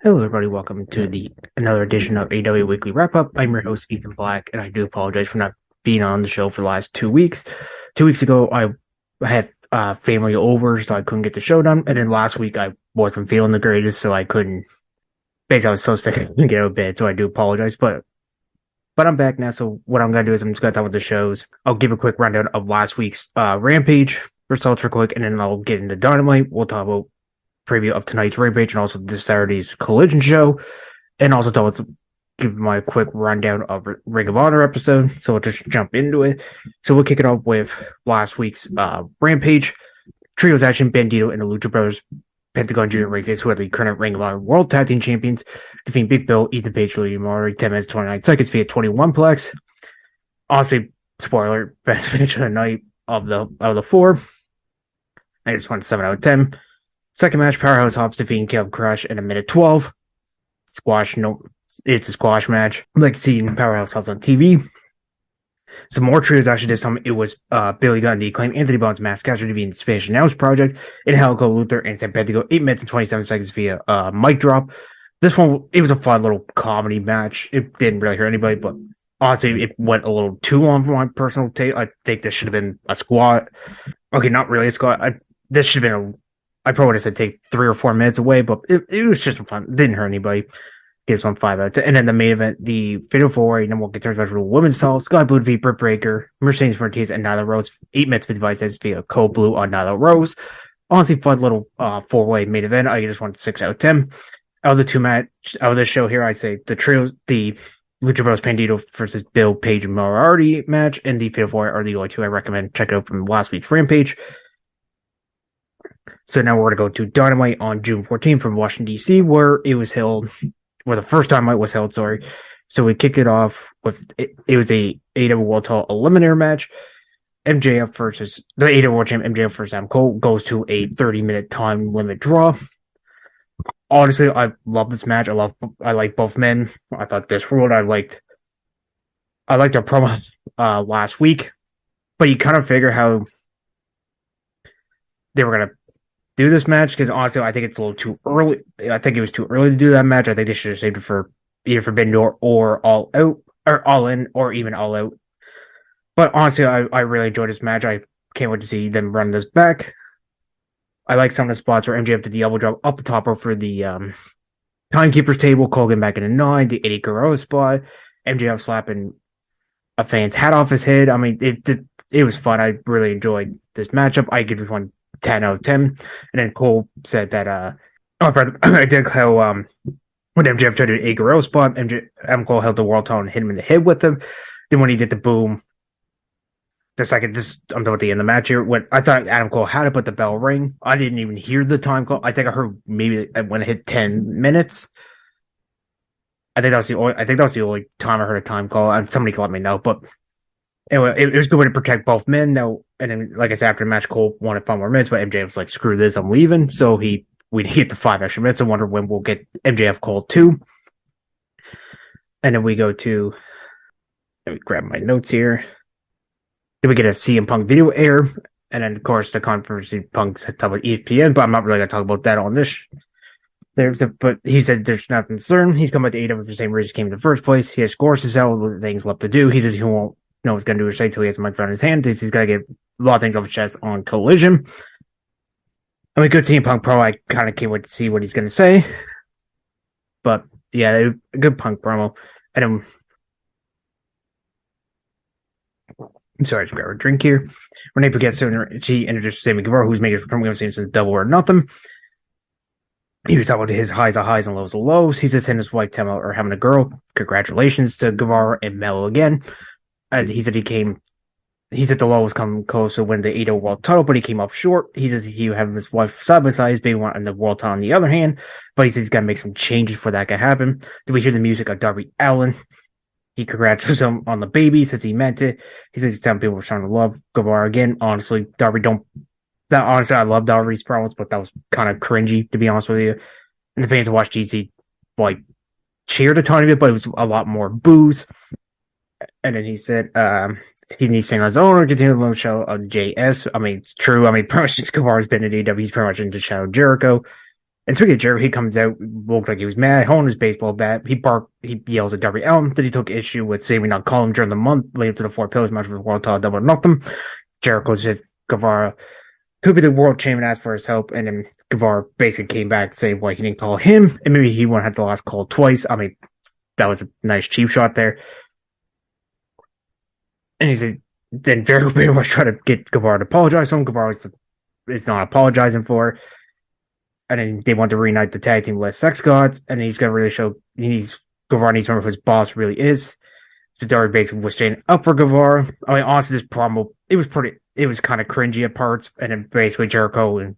Hello, everybody. Welcome to another edition of AEW Weekly Wrap Up. I'm your host, Ethan Black, and I do apologize for not being on the show for the last 2 weeks. 2 weeks ago, I had family over, so I couldn't get the show done. And then last week, I wasn't feeling the greatest, so I couldn't. Basically, I was so sick I couldn't get out of bed, so I do apologize. But I'm back now, so what I'm going to do is I'm just going to talk about the shows. I'll give a quick rundown of last week's Rampage results real quick, and then I'll get into Dynamite. We'll talk about preview of tonight's Rampage and also this Saturday's Collision show, and also give my quick rundown of Ring of Honor episode. So we'll just jump into it. So we'll kick it off with last week's Rampage. Trios action: Bandito and the Lucha Brothers, Pentagon Junior Reyes, who are the current Ring of Honor World Tag Team Champions, defeating Big Bill, Ethan Page, William Murray, 10 minutes, 29 seconds via 21 plex. Honestly, spoiler, best finish of the night of the four. I just went 7 out of 10. Second match, Powerhouse Hobbs defeating Caleb Crush in a minute 12. It's a squash match. I like seeing Powerhouse Hobbs on TV. Some more trios actually this time. It was Billy Gunn, the Acclaim, Anthony Bond's Mask Caster defeating the Spanish Announce Project, and Helico Luther and San Pedigo 8 minutes and 27 seconds via mic drop. This one, it was a fun little comedy match. It didn't really hurt anybody, but honestly, it went a little too long for my personal take. I think this should have been a squat. Okay, not really a squat. This should have been I probably would have said take 3 or 4 minutes away, but it was just fun. It didn't hurt anybody. Gives one 5 out of 10. And then the main event, the Fatal 4-Way number 1 contenders match for the women's title, Sky Blue defeat Britt Baker, Mercedes Martinez, and Nyla Rose. 8 minutes 55 seconds via Cold Blue on Nyla Rose. Honestly, fun little 4-way main event. I just went 6 out of 10. Out of the two match, out of the show here, I'd say the trios, the Lucha Bros Pandito versus Bill Page and Moriarty match, and the Fatal 4-Way are the only two I recommend. Check it out from last week's Rampage. So now we're going to go to Dynamite on June 14th from Washington, D.C., where it was held, where the first Dynamite was held, sorry. So we kicked it off with, it was a AEW World Title Eliminator match. MJF versus, the AEW World Champ MJF versus Adam Cole goes to a 30-minute time limit draw. Honestly, I love this match. I like both men. I thought this ruled. I liked their promo last week, but you kind of figure how they were going to do this match, because honestly, I think it's a little too early. I think it was too early to do that match. I think they should have saved it for either Forbidden Door or All Out, or All In, or even All Out. But honestly, I really enjoyed this match. I can't wait to see them run this back. I like some of the spots where MJF did the elbow drop up the top rope for the Timekeeper's table, Colgan back in a 9, the Eddie Guerrero spot, MJF slapping a fan's hat off his head. I mean, it was fun. I really enjoyed this matchup. I give this one 10 out of 10. And then Cole said that, I think how, when MJF tried to do a Guerrero spot, Adam Cole held the world title and hit him in the head with him. Then when he did the boom, I'm done with the end of the match here. When I thought Adam Cole had it, but the bell rang. I didn't even hear the time call. I think I heard maybe when it hit 10 minutes. I think that was the only time I heard a time call. And somebody can let me know. But anyway, it was a good way to protect both men. Now, and then, like I said, after the match, Cole wanted 5 more minutes, but MJF was like, "Screw this, I'm leaving." So we hit the 5 extra minutes. I wonder when we'll get MJF Cole 2. And then we go to, let me grab my notes here. Then we get a CM Punk video air, and then of course the controversy Punk talk about ESPN, but I'm not really gonna talk about that on this. But he said there's nothing concerned. He's coming to AEW for the same reason he came in the first place. He has scores to sell, things left to do. He says he won't know what's gonna do or say until he has a microphone in his hand. He's gotta get a lot of things off his chest on Collision. I mean, good CM Punk promo. I kind of can't wait to see what he's gonna say. But yeah, a good Punk promo. And then, I'm sorry, I just grab a drink here. Renee Paquette, she introduced Sammy Guevara, who's made it from since Double or Nothing. He was talking about his highs of highs and lows of lows. He says him and his wife Tama are having a girl. Congratulations to Guevara and Melo again. And he said the low was coming close to win the AEW World Title, but he came up short. He says he would have his wife side by side, his baby one, and the World Title on the other hand. But he says he's got to make some changes for that to happen. Then we hear the music of Darby Allin. He congratulates him on the baby, says he meant it. He says he's telling people we're starting to love Guevara again. Honestly, honestly, I love Darby's promos, but that was kind of cringy, to be honest with you. And the fans who watched GC, cheered a tiny bit, but it was a lot more boos. And then he said, he needs to sing on his own or continue the show of JS. I mean, it's true. I mean, pretty much since Guevara's been at AEW, he's pretty much into Shadow Jericho. And speaking of Jericho, he comes out, looked like he was mad, holding his baseball bat. He yells at Darby Allin that he took issue with Sabin not calling him during the month leading to the Four Pillars match for the World Title Double or Nothing. Jericho said Guevara could be the world champion, asked for his help, and then Guevara basically came back to say why he didn't call him, and maybe he won't have the last call twice. I mean, that was a nice cheap shot there. And he said, then Jericho was trying to get Guevara to apologize to him. Guevara is not apologizing for. And then they want to reunite the tag team with Sex Gods, and he's going to really show Guevara needs to remember who his boss really is. So Darby basically was standing up for Guevara. I mean, honestly, this promo, it was kind of cringy at parts, and then basically Jericho and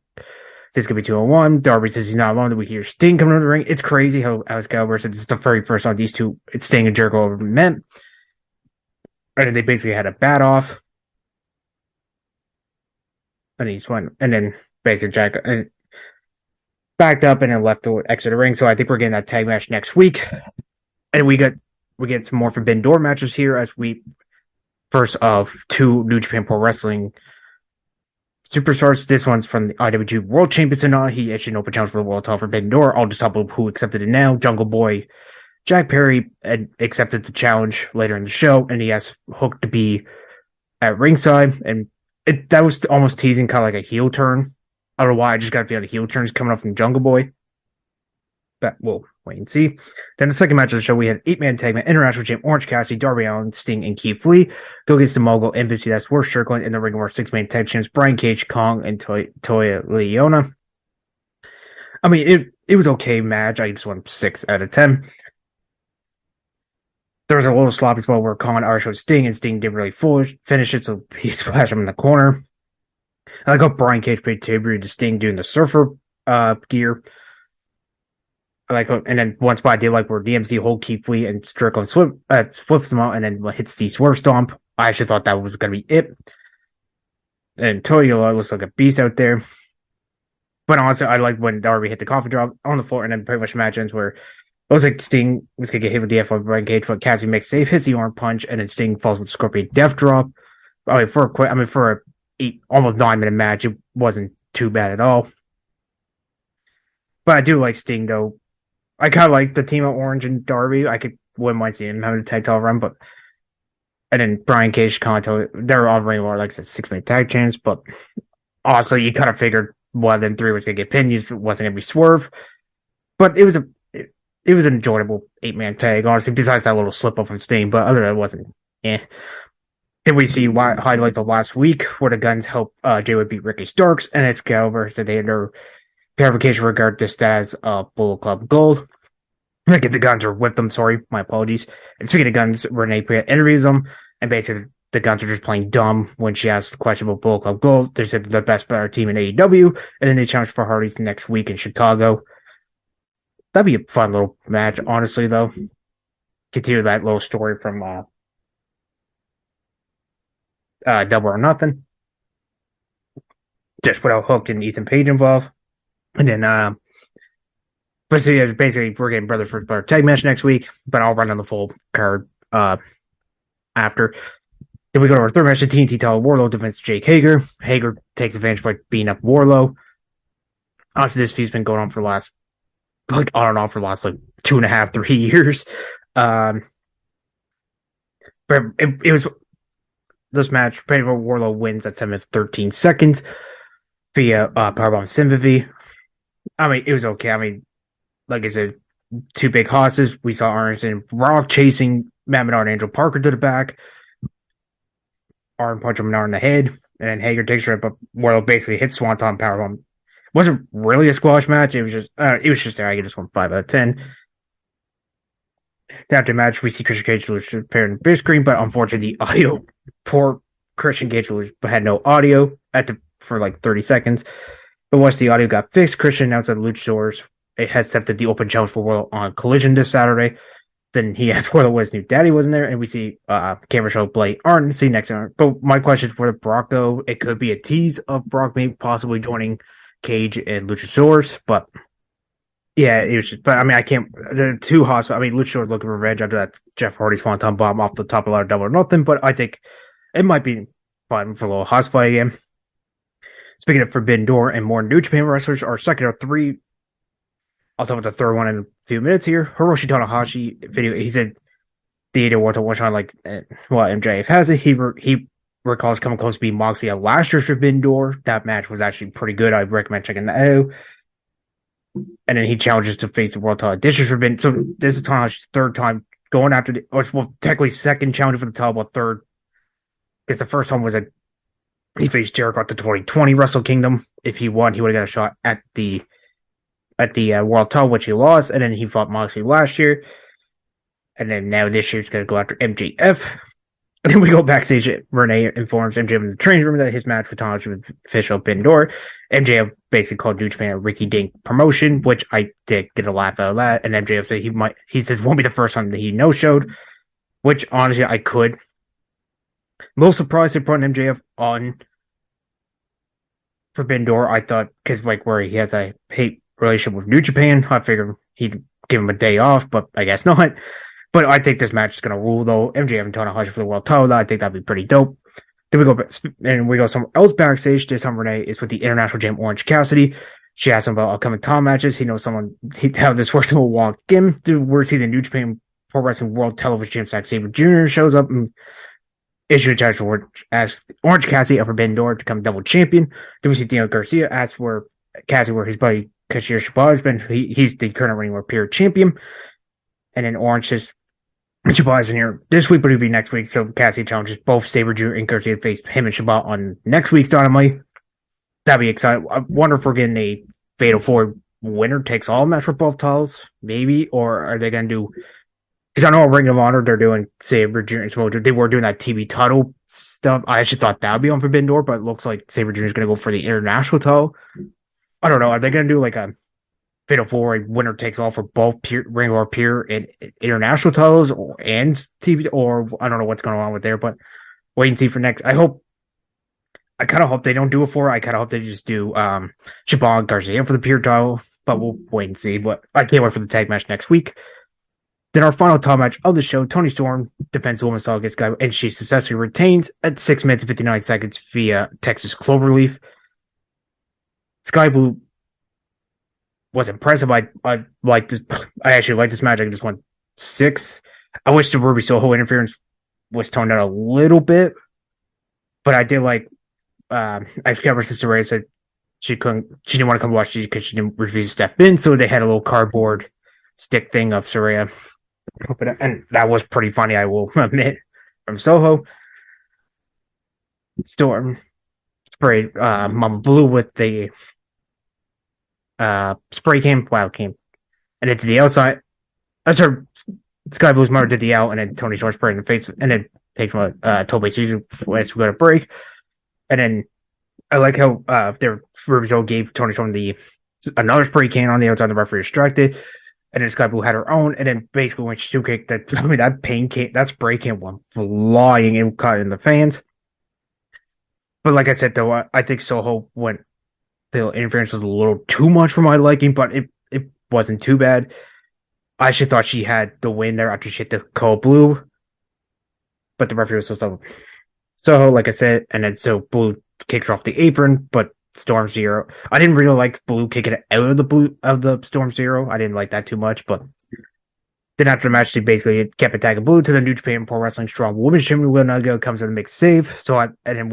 this could be 2-on-1. Darby says he's not alone. That we hear Sting coming to the ring. It's crazy how Excalibur said this is the very first time these two, it's Sting and Jericho, ever met. And then they basically had a bat off. And he's went, and then basically Jack backed up and then left to exit the ring. So I think we're getting that tag match next week. And we get some more Forbidden Door matches here as we first of two New Japan Pro Wrestling superstars. This one's from the IWG World Champions tonight. He issued an open challenge for the World Title Forbidden Door. I'll just talk about who accepted it now. Jungle Boy Jack Perry accepted the challenge later in the show, and he asked Hook to be at ringside. And that was almost teasing kind of like a heel turn. I don't know why. I just got to feel the heel turns coming up from Jungle Boy. But we'll wait and see. Then the second match of the show, we had 8-man tag match, International Champ Orange Cassidy, Darby Allin, Sting, and Keith Lee go against the Mogul Embassy. That's Worth Strickland in the ring of our 6-man tag champs, Brian Cage, Kong, and Toya Leona. I mean, it was okay match. I just went 6 out of 10. There was a little sloppy spot where Kong and showed Sting, and Sting didn't really finish it, so he splashed him in the corner. I like how Brian Cage paid tribute to Sting doing the surfer gear. I like, and then one spot I did like where DMC hold Keith Lee and Strickland flips him out and then hits the swerve stomp. I actually thought that was going to be it. And Toyo looks like a beast out there. But honestly, I like when Darby hit the coffin drop on the floor, and then pretty much match ends where it was like Sting was going to get hit with the F on Brian Cage, but Cassidy makes save, hits the arm punch, and then Sting falls with Scorpion Death Drop. I mean, for a almost 9-minute match, it wasn't too bad at all. But I do like Sting, though. I kind of like the team of Orange and Darby. Wouldn't mind seeing him having a tag title run, but and then Brian Cage, Kanto, they're all Ring of Honor, like I said, 6-man tag champs. But also, you kind of figured one of them three was going to get pinned. It wasn't going to be Swerve. But it was an enjoyable 8-man tag, honestly, besides that little slip up from Sting. But other than that, it wasn't. Then we see highlights of last week where the Guns helped Jay Wood beat Ricky Starks, and Excalibur said they had no clarification regarding this as Bullet Club Gold. I get the Guns are with them, sorry, my apologies. And speaking of Guns, Renee Priya interviews them, and basically the Guns are just playing dumb when she asked the question about Bullet Club Gold. They said they're the best better team in AEW, and then they challenge for Hardy's next week in Chicago. That'd be a fun little match, honestly, though. Continue that little story from Double or Nothing. Just without Hook and Ethan Page involved. And then, basically, we're getting Brother for Brother tag match next week, but I'll run on the full card after. Then we go to our third match, the TNT title, Wardlow defends Jake Hager. Hager takes advantage by beating up Wardlow. Honestly, this feud's been going on for the last, on and off for the last, 2.5, 3 years. But it was this match, Wardlow wins at 7 minutes 13 seconds via Powerbomb Sympathy. I mean, it was okay. I mean, like I said, two big hosses. We saw Arnson Rock chasing Matt Menard and Angel Parker to the back. Arn punch him Menard in the head, and then Hager takes her up. But Wardlow basically hits Swanton Powerbomb. Wasn't really a squash match. It was just there. I just went 5 out of 10. After the match, we see Christian Cage lose to appear in the big screen, but unfortunately, the audio, poor Christian Cage had no audio for 30 seconds. But once the audio got fixed, Christian announced that Luchasaurus has accepted the open challenge for Wardlow on Collision this Saturday. Then he asked Wardlow what his new daddy wasn't there, and we see camera show Blake Arn. See next time. But my question is for Brock, though. It could be a tease of Brock maybe possibly joining Cage and Luchasaurus, but yeah, it was just, but I mean, I can't, the two hospitals, I mean, Luchasaurus looking for revenge after that Jeff Hardy Swanton bomb off the top of a Double or Nothing, but I think it might be fun for a little house fight again. Speaking of Forbidden Door and more New Japan wrestlers, our second of 3 I'll talk about the third one in a few minutes here. Hiroshi Tanahashi video. He said the AEW World Title one shot like MJF has it. He recalls coming close to being Moxley at last year's Forbidden Door. That match was actually pretty good. I'd recommend checking that out. And then he challenges to face the World Title. This is Forbidden. So this is Tanahashi's third time going after technically second challenge for the title, but third, because the first one was he faced Jericho at the 2020 Wrestle Kingdom. If he won, he would have got a shot at the World Title, which he lost, and then he fought Moxley last year. And then now this year he's going to go after MJF. And then we go backstage. Renee informs MJF in the training room that his match with Tanahashi was official Forbidden Door. MJF basically called New Japan a Ricky Dink promotion, which I did get a laugh out of that. And MJF said he says won't be the first time that he no-showed, which honestly I could. Most surprised they put MJF on Forbidden Door, I thought, because where he has a hate relationship with New Japan, I figured he'd give him a day off, but I guess not. But I think this match is going to rule, though. MJF and Tanahashi for the world title, I think that'd be pretty dope. Then we go somewhere else backstage. This time Renee is with the international champ Orange Cassidy. She asks him about upcoming title matches. He knows how this works and will walk in. We're seeing the New Japan Pro Wrestling World Television Champ Zack Sabre Jr. shows up and issued a challenge for Orange Cassidy of Forbidden Door to become double champion. Then we see Daniel Garcia ask where his buddy Kazuchika Shibata has been. He's the current reigning World Pure champion. And then Orange says Shibata isn't here this week, but he'll be next week. So Cassidy challenges both Sabre Jr. and Garcia to face him and Shibata on next week's Dynamite. That'd be exciting. I wonder if we're getting a Fatal 4 winner takes all match for both titles, maybe, or are they going to do? Because I know Ring of Honor, they're doing Sabre Jr. and Samoa Joe. They were doing that TV title stuff. I actually thought that would be on Forbidden Door, but it looks like Sabre Jr. is going to go for the international title. I don't know. Are they going to do like a Fatal 4 winner takes all for both Ring of Honor Pure and international titles and TV? Or I don't know what's going on with there, but wait and see for next. I kind of hope they don't do it for. I kind of hope they just do Shibata and Garcia for the Pure title, but we'll wait and see. But I can't wait for the tag match next week. Then our final title match of the show, Toni Storm defends the women's title against Sky, and she successfully retains at 6 minutes and 59 seconds via Texas Cloverleaf. Sky Blue was impressive. I liked this. I actually liked this match. I just went 6. I wish the Ruby Soho interference was toned down a little bit, but I did like Excalibur Sister Ray said she didn't want to come watch because she didn't refuse to step in, so they had a little cardboard stick thing of Saraya. And that was pretty funny, I will admit, from Soho. Storm sprayed Mama Blue with the spray can, wild can, and then to the outside. That's her. Sky Blue's mother did the out, and then Toni Storm sprayed in the face, and then takes one Tobey season as we got a break. And then I like how their Ruby gave Toni Storm another spray can on the outside. The referee distracted. And then Sky Blue had her own, and then basically when she kicked that spray can went flying and caught in the fans. But like I said, though, I think Soho the interference was a little too much for my liking, but it wasn't too bad. I actually thought she had the win there after she hit the cold blue, but the referee was still Soho, like I said, and then so Blue kicks her off the apron, but Storm Zero. I didn't really like Blue kicking it out of the Storm Zero. I didn't like that too much, but then after the match, they basically kept attacking Blue to the New Japan Pro Wrestling Strong Women's Champion. Will Nago comes in to make save. So I don't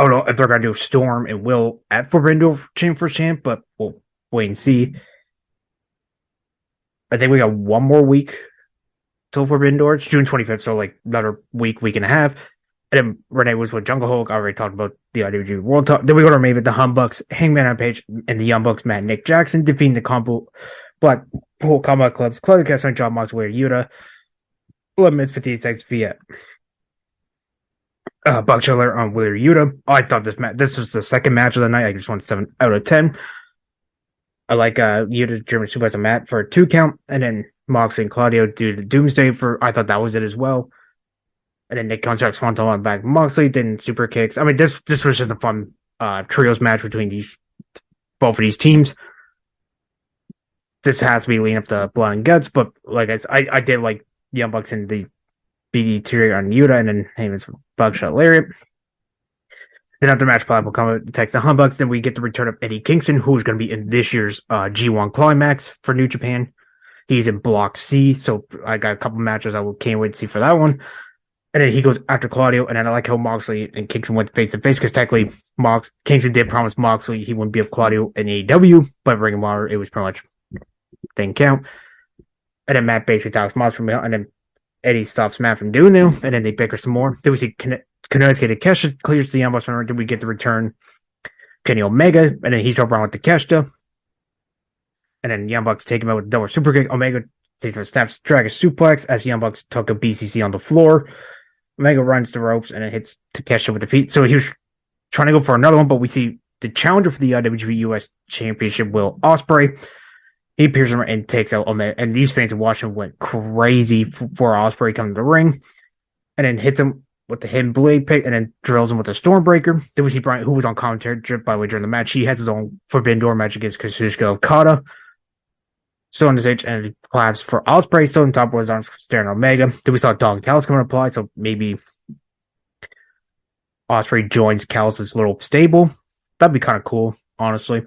know if they're gonna do Storm and Will at Forbidden Door champ for champ, but we'll wait and see. I think we got one more week till Forbidden Door. It's June 25th, so like another week and a half. And then Renee was with Jungle Hulk. I already talked about the IWG World Talk. Then we go to our main event, the Humbucks, Hangman Rampage, and the Young Bucks, Matt and Nick Jackson, defeating the Blackpool Combat Club's Claudio Castro, John Moxley, Yuta. 11 minutes, 58 seconds via Buck Chiller on Wheeler Yuta. I thought this was the second match of the night. I just went 7 out of 10. I like Yuta German Suplex and Matt for a 2 count, and then Moxley and Claudio do the Doomsday I thought that was it as well. And then Nick comes out, Swanton on back. Moxley didn't super kicks. I mean, this was just a fun trios match between both of these teams. This has to be leading up to Blood and Guts, but like I did like Young Bucks and the BD Tyrion on Yuta, and then Heyman's Buckshot Lariat. Then after match play, we'll come out to text the Humbucks. Then we get the return of Eddie Kingston, who is going to be in this year's G1 Climax for New Japan. He's in Block C, so I got a couple matches I can't wait to see for that one. And then he goes after Claudio, and then I like how Moxley and Kingston went face to face because technically Kingston did promise Moxley he wouldn't beat up Claudio in AEW, but Ring of Honor, it was pretty much didn't count. And then Matt basically talks Moxley from out, and then Eddie stops Matt from doing it, and then they bicker some more. Then we see Konosuke Takeshita clears the Young Bucks, and then we get the return Kenny Omega, and then he's over with Takeshita. And then Young Bucks take him out with a double super kick. Omega takes a snaps Dragon Suplex as Young Bucks took a BCC on the floor. Omega runs the ropes and then hits Takeshita with the feet. So he was trying to go for another one, but we see the challenger for the IWGP US Championship, Will Ospreay. He appears and takes out Omega. And these fans in Washington went crazy for Ospreay coming to the ring. And then hits him with the hidden blade pick and then drills him with a Stormbreaker. Then we see Brian, who was on commentary, by the way, during the match. He has his own Forbidden Door match against Kazuchika Okada. Still on the stage, and it claps for Ospreay, still on top of his arms, staring at Omega. Then we saw Dog Callis come and apply, so maybe Ospreay joins Callis' little stable. That'd be kind of cool, honestly.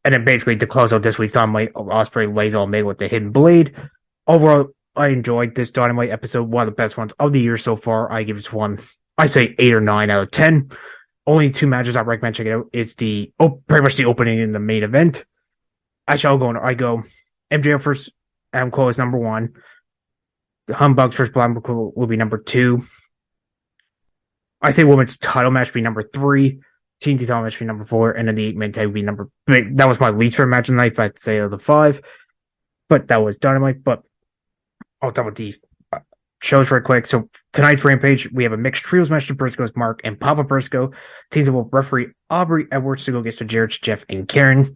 And then basically to close out this week's Dynamite, Ospreay lays on Omega with the hidden blade. Overall, I enjoyed this Dynamite episode, one of the best ones of the year so far. I give this one, I say 8 or 9 out of 10. Only 2 matches I recommend checking out. It's pretty much the opening in the main event. I go MJF versus Adam Cole is number 1. The Humbugs versus Black will be number 2. I say women's title match will be number 3. TNT title match will be number 4. And then the 8-man tag will be number... That was my least favorite match of the night, if I'd say of the 5. But that was Dynamite. But I'll talk about these shows real quick. So tonight's Rampage, we have a mixed trios match to Briscoe's Mark and Papa Briscoe. Teams will referee Aubrey Edwards to go against the Jarrett's Jeff and Karen.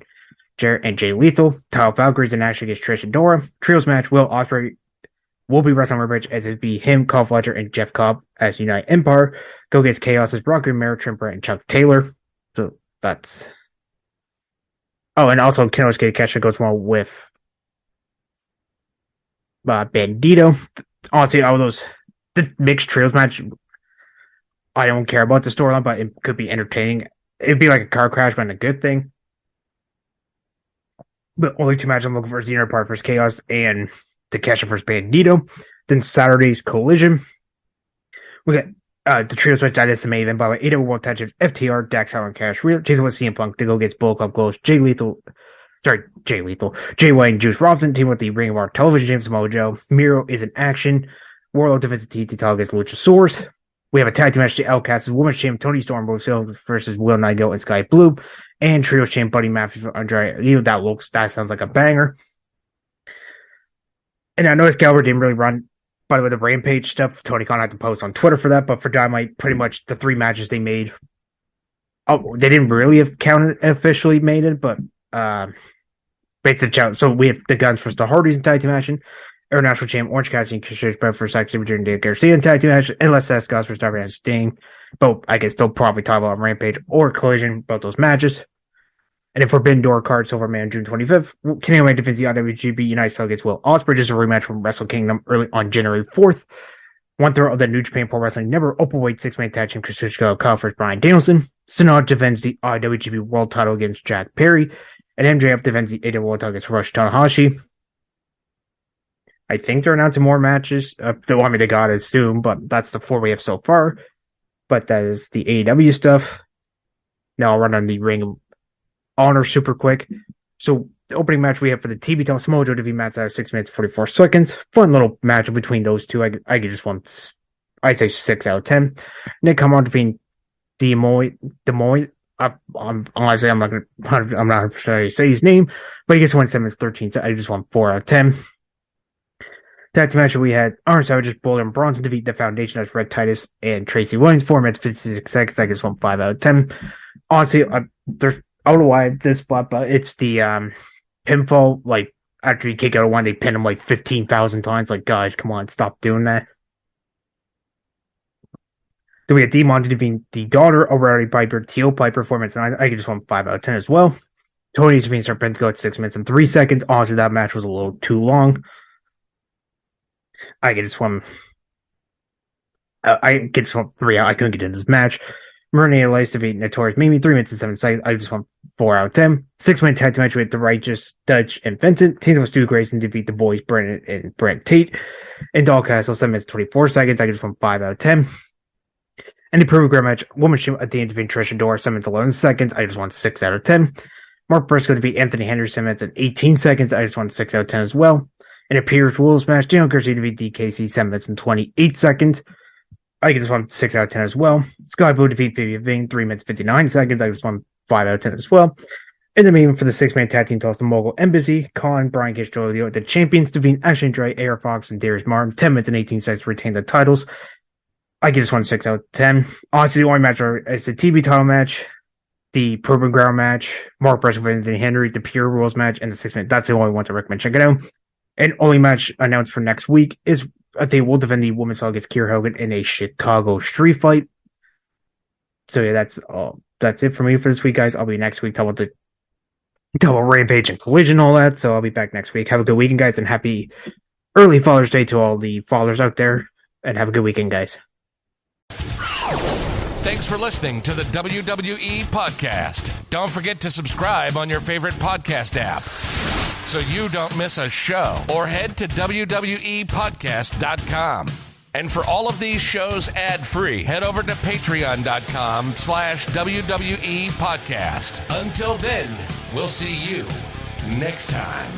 Jarrett and Jay Lethal. Tile Valkyries in action against Trish and Dora. Trios match, Will Ospreay will be wrestling Rampage as it be him, Carl Fletcher, and Jeff Cobb as United Empire. Go against Chaos' Bronco, Mara Trimper, and Chuck Taylor. So that's... Oh, and also Konosuke Takeshita goes well with Bandito. Honestly, all those... The mixed trios match, I don't care about the storyline, but it could be entertaining. It'd be like a car crash, but a good thing. But only 2 matches I'm looking for is the Inner Part versus Chaos and Takeshita versus Bandito. Then Saturday's Collision. We got the trios match that is the main event by the way. AEW World Tag Champions FTR, Dax Howard, and Cash Wheeler. Chasing with CM Punk to go against Bullet Club Goals. Jay White and Juice Robinson team with the Ring of Honor Television James Mojo. Miro is in action. Warlord defends the TNT title against Luchasaurus. We have a tag team match to Outcasts, Women's Champ Tony Storm versus Will Nightingale and Sky Blue. And Trios Champ Buddy Matthews for Andre. That sounds like a banger. And I noticed Galbert didn't really run, by the way, the Rampage stuff. Tony Khan had to post on Twitter for that, but for Dynamite, pretty much the 3 matches they made. Oh, they didn't really have counted officially made it, but basically challenge. So we have the Guns versus the Hardys in tag team action. International Champ Orange Cassidy and Chris Brett for Sex Super Junior Dave Garcia in tag team match. And Les Scott for Starman and Sting. But I guess they'll probably talk about Rampage or Collision about those matches. And then Forbidden Door card, Silverman, June 25th. Kenny Omega defends the IWGP United States against Will Ospreay. This is a rematch from Wrestle Kingdom early on January 4th. 1/3 of the New Japan Pro Wrestling Never Openweight 6-man tag team Kazuchika Okada versus Bryan Danielson. Sonata defends the IWGP World title against Jack Perry. And MJF defends the AEW World title against Rush Tanahashi. I think they're announcing more matches. They got it soon, but that's the 4 we have so far. But that is the AEW stuff. Now I'll run on the Ring of Honor super quick. So the opening match we have for the TV title, Samoa Joe defeat Matt Sydal 6 minutes 44 seconds. Fun little match between those two. I could just want, I say 6 out of 10. Nick come on defeating Demoy. Honestly, I'm not sure to say his name, but he gets 1 minutes 13. So I just want 4 out of 10. Tag team match we had Arn Savage's Bowler and Bronson defeat the Foundation as Red Titus and Tracy Williams 4 minutes 56 seconds. I just want 5 out of 10. Honestly, I don't know why this spot, but it's the pinfall. Like after you kick out of one, they pin him like 15,000 times. Like guys, come on, stop doing that. Then we had Demon defeating the daughter of Rowdy Piper, Teal Piper 4 minutes 9. I just want 5 out of 10 as well. Tony defeating Serpentico at 6 minutes and 3 seconds. Honestly, that match was a little too long. I just want 3 out. I couldn't get into this match. Murray Elias defeat Notorious Mimi, 3 minutes and 7 seconds. I just want 4 out of 10. 6-man tag team match with The Righteous, Dutch, and Vincent. Teams with Stu Grayson defeat the boys, Brandon and Brent Tate. And Doll Castle, 7 minutes 24 seconds. I just want 5 out of 10. And the Proven Ground match, Women's Team at the end defeat Trish Adora, 7 minutes 11 seconds. I just want 6 out of 10. Mark Briscoe defeat Anthony Henry, 7 minutes and 18 seconds. I just want 6 out of 10 as well. And a Pierce Rules match, Daniel Garcia defeat DKC, 7 minutes and 28 seconds. I just want 6 out of 10 as well. Sky Blue defeat Vivian Vane, 3 minutes 59 seconds. I just want 5 out of 10 as well. And then maybe for the 6-man tag team toss, the Mogul Embassy, Colin, Brian Cage, Joe, the champions defeat Ashley Dre, AR Fox, and Darius Martin, 10 minutes and 18 seconds to retain the titles. I just want 6 out of 10. Honestly, the only match is the TV title match, the Proven Ground match, Mark Briscoe with Anthony Henry, the Pure Rules match, and the 6-man. That's the only one to recommend. Check it out. And only match announced for next week is they will defend the women's title against Kiera Hogan in a Chicago street fight. So yeah, that's all. That's it for me for this week, guys. I'll be next week talking about Rampage and Collision and all that. So I'll be back next week. Have a good weekend, guys, and happy early Father's Day to all the fathers out there. And have a good weekend, guys. Thanks for listening to the WWE Podcast. Don't forget to subscribe on your favorite podcast app so you don't miss a show, or head to WWEpodcast.com. And for all of these shows ad-free, head over to patreon.com/WWE Podcast. Until then, we'll see you next time.